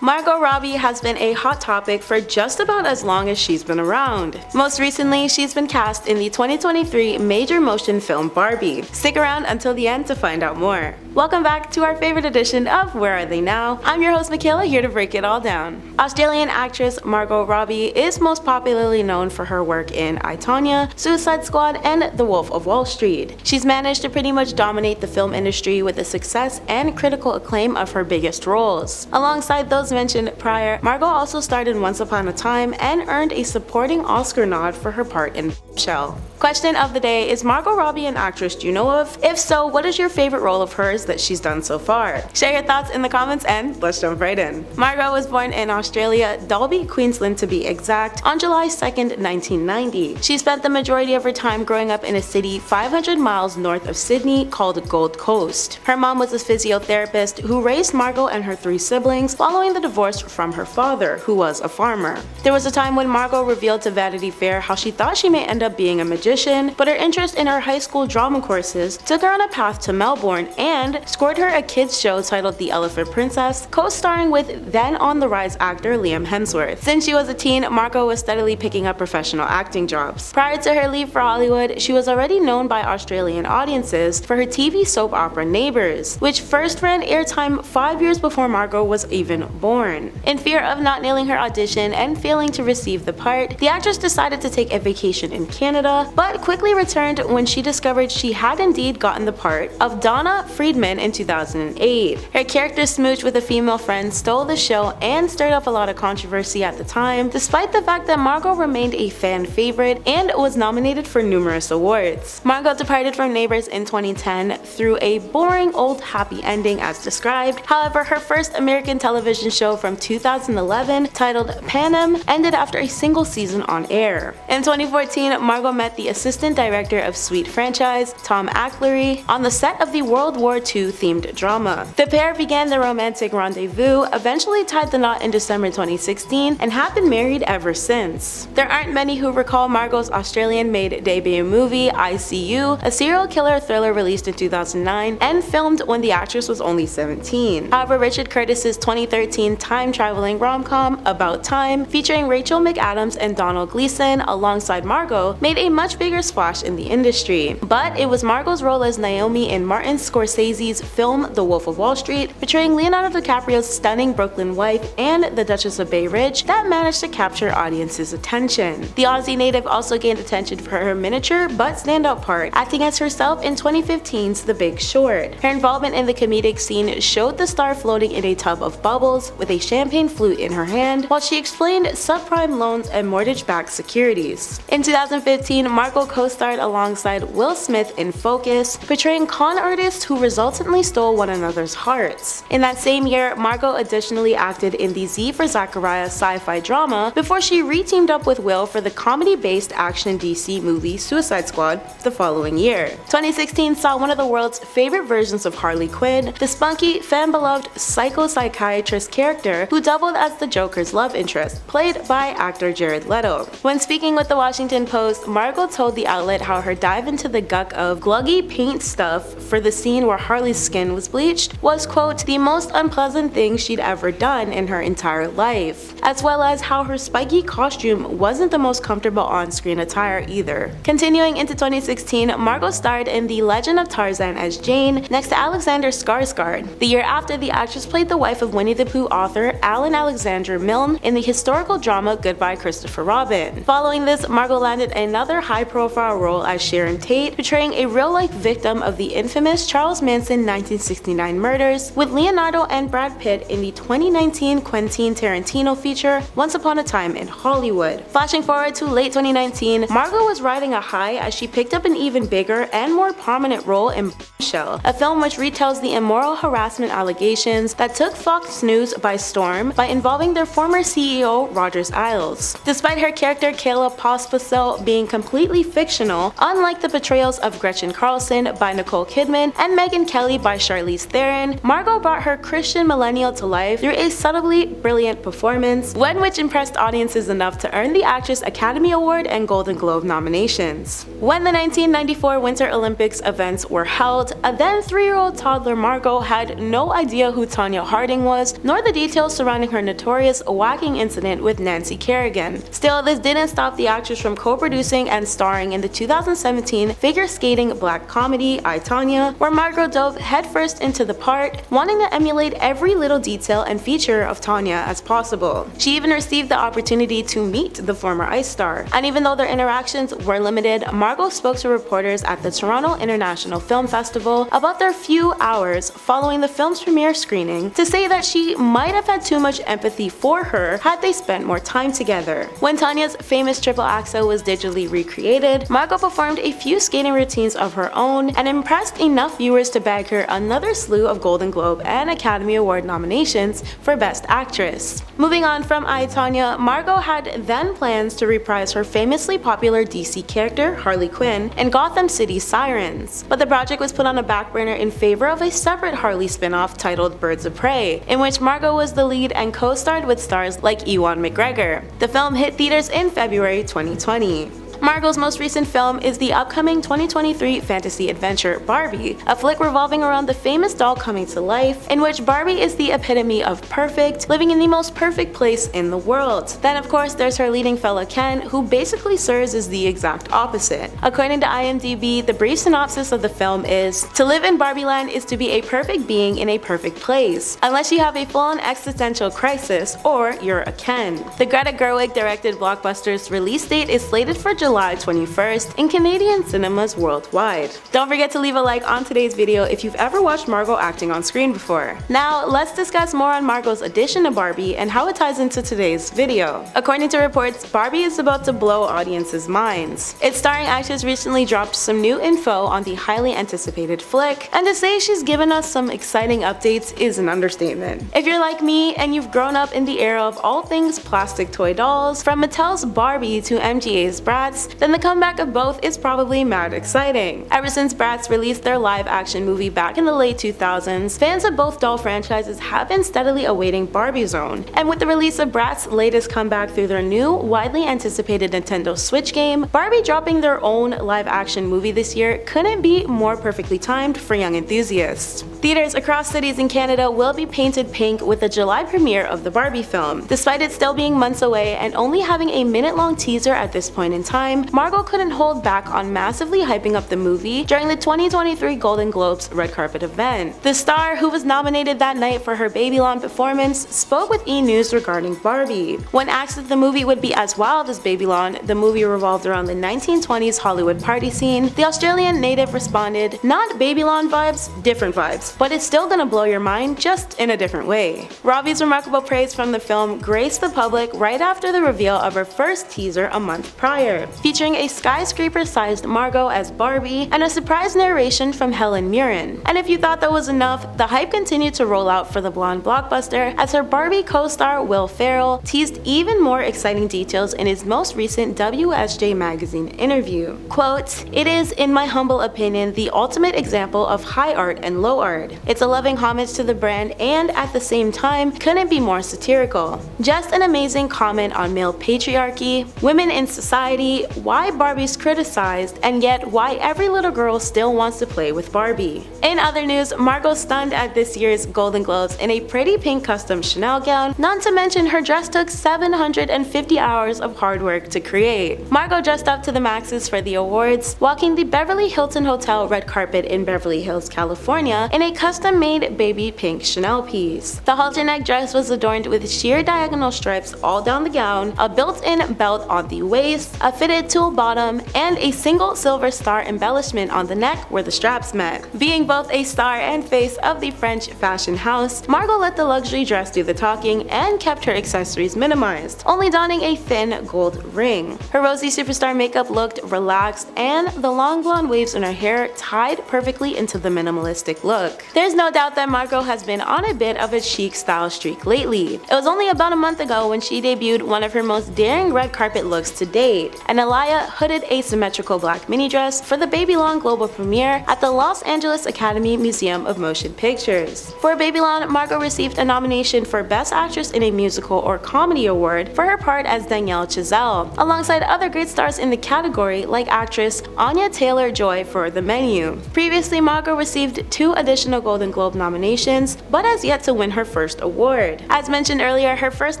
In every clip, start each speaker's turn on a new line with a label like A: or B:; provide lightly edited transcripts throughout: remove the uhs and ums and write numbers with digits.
A: Margot Robbie has been a hot topic for just about as long as she's been around. Most recently, she's been cast in the 2023 major motion film Barbie. Stick around until the end to find out more. Welcome back to our favorite edition of Where Are They Now? I'm your host Michaela, here to break it all down. Australian actress Margot Robbie is most popularly known for her work in I, Tonya, Suicide Squad, and The Wolf of Wall Street. She's managed to pretty much dominate the film industry with the success and critical acclaim of her biggest roles. Alongside those mentioned prior, Margot also starred in Once Upon a Time and earned a supporting Oscar nod for her part in Shell. Question of the day: is Margot Robbie an actress you know of? If so, what is your favorite role of hers that she's done so far? Share your thoughts in the comments and let's jump right in. Margot was born in Australia, Dalby, Queensland to be exact, on July 2nd, 1990. She spent the majority of her time growing up in a city 500 miles north of Sydney called Gold Coast. Her mom was a physiotherapist who raised Margot and her 3 siblings following the divorce from her father, who was a farmer. There was a time when Margot revealed to Vanity Fair how she thought she may end up being a magician, but her interest in her high school drama courses took her on a path to Melbourne and scored her a kids show titled The Elephant Princess, co-starring with then on the rise actor Liam Hemsworth. Since she was a teen, Margot was steadily picking up professional acting jobs. Prior to her leave for Hollywood, she was already known by Australian audiences for her TV soap opera Neighbours, which first ran airtime 5 years before Margot was even born. In fear of not nailing her audition and failing to receive the part, the actress decided to take a vacation in Canada, but quickly returned when she discovered she had indeed gotten the part of Donna Friedman in 2008. Her character smooched with a female friend stole the show and stirred up a lot of controversy at the time, despite the fact that Margot remained a fan favorite and was nominated for numerous awards. Margot departed from Neighbours in 2010 through a boring old happy ending as described. However, her first American television show from 2011, titled Panem, ended after a single season on air. In 2014, Margot met the assistant director of Sweet franchise, Tom Acklery, on the set of the World War II themed drama. The pair began their romantic rendezvous, eventually tied the knot in December 2016, and have been married ever since. There aren't many who recall Margot's Australian-made debut movie, I See You, a serial killer thriller released in 2009 and filmed when the actress was only 17. However, Richard Curtis's 2013 time-traveling rom-com, About Time, featuring Rachel McAdams and Donald Gleason alongside Margot, made a much bigger splash in the industry. But it was Margot's role as Naomi in Martin Scorsese's film The Wolf of Wall Street, portraying Leonardo DiCaprio's stunning Brooklyn wife and the Duchess of Bay Ridge, that managed to capture audiences' attention. The Aussie native also gained attention for her miniature but standout part, acting as herself in 2015's The Big Short. Her involvement in the comedic scene showed the star floating in a tub of bubbles with a champagne flute in her hand while she explained subprime loans and mortgage-backed securities. In 2015, Margot co-starred alongside Will Smith in Focus, portraying con artists who resultantly stole one another's hearts. In that same year, Margot additionally acted in the Z for Zachariah sci-fi drama before she re-teamed up with Will for the comedy-based action DC movie Suicide Squad the following year. 2016 saw one of the world's favorite versions of Harley Quinn, the spunky, fan-beloved psychiatrist character who doubled as the Joker's love interest, played by actor Jared Leto. When speaking with the Washington Post, Margot told the outlet how her dive into the guck of gluggy paint stuff for the scene where Harley's skin was bleached was, quote, the most unpleasant thing she'd ever done in her entire life, as well as how her spiky costume wasn't the most comfortable on-screen attire either. Continuing into 2016, Margot starred in The Legend of Tarzan as Jane next to Alexander Skarsgård. The year after, the actress played the wife of Winnie the Pooh author Alan Alexander Milne in the historical drama Goodbye Christopher Robin. Following this, Margot landed another high-profile role as Sharon Tate, portraying a real-life victim of the infamous Charles Manson 1969 murders, with Leonardo and Brad Pitt in the 2019 Quentin Tarantino feature Once Upon a Time in Hollywood. Flashing forward to late 2019, Margot was riding a high as she picked up an even bigger and more prominent role in Bombshell, a film which retells the immoral harassment allegations that took Fox News by storm by involving their former CEO Roger Ailes. Despite her character Kayla Pospisil being completely fictional, unlike the portrayals of Gretchen Carlson by Nicole Kidman and Megyn Kelly by Charlize Theron, Margot brought her Christian millennial to life through a subtly brilliant performance, one which impressed audiences enough to earn the Actress Academy Award and Golden Globe nominations. When the 1994 Winter Olympics events were held, a then 3-year-old toddler Margot had no idea who Tonya Harding was, nor the details surrounding her notorious whacking incident with Nancy Kerrigan. Still, this didn't stop the actress from co-producing and starring in the 2017 figure skating black comedy I, Tonya, where Margot dove headfirst into the part, wanting to emulate every little detail and feature of Tonya as possible. She even received the opportunity to meet the former ice star, and even though their interactions were limited, Margot spoke to reporters at the Toronto International Film Festival about their few hours following the film's premiere screening to say that she might have had too much empathy for her had they spent more time together. When Tonya's famous triple axel was digitally recreated, Margot performed a few skating routines of her own and impressed enough viewers to bag her another slew of Golden Globe and Academy Award nominations for Best Actress. Moving on from I, Tonya, Margot had then plans to reprise her famously popular DC character Harley Quinn in Gotham City Sirens, but the project was put on a back burner in favor of a separate Harley spin-off titled Birds of Prey, in which Margot was the lead and co-starred with stars like Ewan McGregor. The film hit theaters in February 2020. Margot's most recent film is the upcoming 2023 fantasy adventure Barbie, a flick revolving around the famous doll coming to life, in which Barbie is the epitome of perfect, living in the most perfect place in the world. Then of course there's her leading fella Ken, who basically serves as the exact opposite. According to IMDb, the brief synopsis of the film is, "To live in Barbie Land is to be a perfect being in a perfect place, unless you have a full-on existential crisis or you're a Ken." The Greta Gerwig directed blockbuster's release date is slated for July 21st in Canadian cinemas worldwide. Don't forget to leave a like on today's video if you've ever watched Margot acting on screen before. Now let's discuss more on Margot's addition to Barbie and how it ties into today's video. According to reports, Barbie is about to blow audiences' minds. Its starring actress recently dropped some new info on the highly anticipated flick, and to say she's given us some exciting updates is an understatement. If you're like me and you've grown up in the era of all things plastic toy dolls, from Mattel's Barbie to MGA's Bratz, then the comeback of both is probably mad exciting. Ever since Bratz released their live-action movie back in the late 2000s, fans of both doll franchises have been steadily awaiting Barbie's own, and with the release of Bratz's latest comeback through their new, widely anticipated Nintendo Switch game, Barbie dropping their own live-action movie this year couldn't be more perfectly timed for young enthusiasts. Theaters across cities in Canada will be painted pink with the July premiere of the Barbie film. Despite it still being months away and only having a minute-long teaser at this point in time, Margot couldn't hold back on massively hyping up the movie during the 2023 Golden Globes red carpet event. The star, who was nominated that night for her Babylon performance, spoke with E! News regarding Barbie. When asked if the movie would be as wild as Babylon, the movie revolved around the 1920s Hollywood party scene, the Australian native responded, "Not Babylon vibes, different vibes, but it's still gonna blow your mind, just in a different way." Robbie's remarkable praise from the film graced the public right after the reveal of her first teaser a month prior, featuring a skyscraper-sized Margot as Barbie and a surprise narration from Helen Mirren. And if you thought that was enough, the hype continued to roll out for the blonde blockbuster as her Barbie co-star Will Ferrell teased even more exciting details in his most recent WSJ magazine interview. Quote, "It is, in my humble opinion, the ultimate example of high art and low art. It's a loving homage to the brand and, at the same time, couldn't be more satirical. Just an amazing comment on male patriarchy, women in society, why Barbie's criticized, and yet why every little girl still wants to play with Barbie." In other news, Margot stunned at this year's Golden Globes in a pretty pink custom Chanel gown, not to mention her dress took 750 hours of hard work to create. Margot dressed up to the maxes for the awards, walking the Beverly Hilton Hotel red carpet in Beverly Hills, California in a custom-made baby pink Chanel piece. The halter neck dress was adorned with sheer diagonal stripes all down the gown, a built-in belt on the waist, a fitted tulle bottom, and a single silver star embellishment on the neck where the straps met. Being both a star and face of the French fashion house, Margot let the luxury dress do the talking and kept her accessories minimized, only donning a thin gold ring. Her rosy superstar makeup looked relaxed, and the long blonde waves in her hair tied perfectly into the minimalistic look. There's no doubt that Margot has been on a bit of a chic style streak lately. It was only about a month ago when she debuted one of her most daring red carpet looks to date, an Malaya hooded asymmetrical black mini dress for the Babylon global premiere at the Los Angeles Academy Museum of Motion Pictures. For Babylon, Margot received a nomination for Best Actress in a Musical or Comedy award for her part as Danielle Chazelle, alongside other great stars in the category like actress Anya Taylor-Joy for The Menu. Previously, Margot received 2 additional Golden Globe nominations, but has yet to win her first award. As mentioned earlier, her first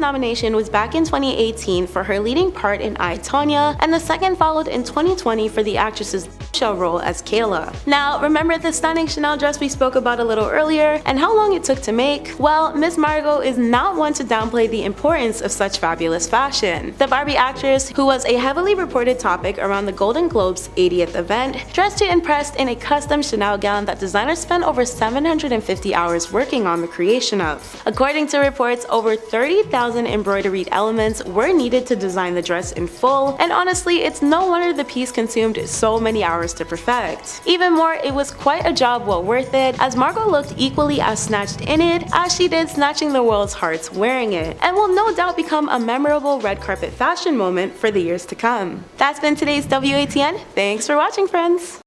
A: nomination was back in 2018 for her leading part in I, Tonya, and the second followed in 2020 for the actress's shell role as Kayla. Now, remember the stunning Chanel dress we spoke about a little earlier and how long it took to make? Well, Miss Margot is not one to downplay the importance of such fabulous fashion. The Barbie actress, who was a heavily reported topic around the Golden Globes 80th event, dressed to impress in a custom Chanel gown that designers spent over 750 hours working on the creation of. According to reports, over 30,000 embroideried elements were needed to design the dress in full, and honestly, it's no wonder the piece consumed so many hours to perfect. Even more, it was quite a job well worth it, as Margot looked equally as snatched in it as she did snatching the world's hearts wearing it, and will no doubt become a memorable red carpet fashion moment for the years to come. That's been today's WATN. Thanks for watching, friends!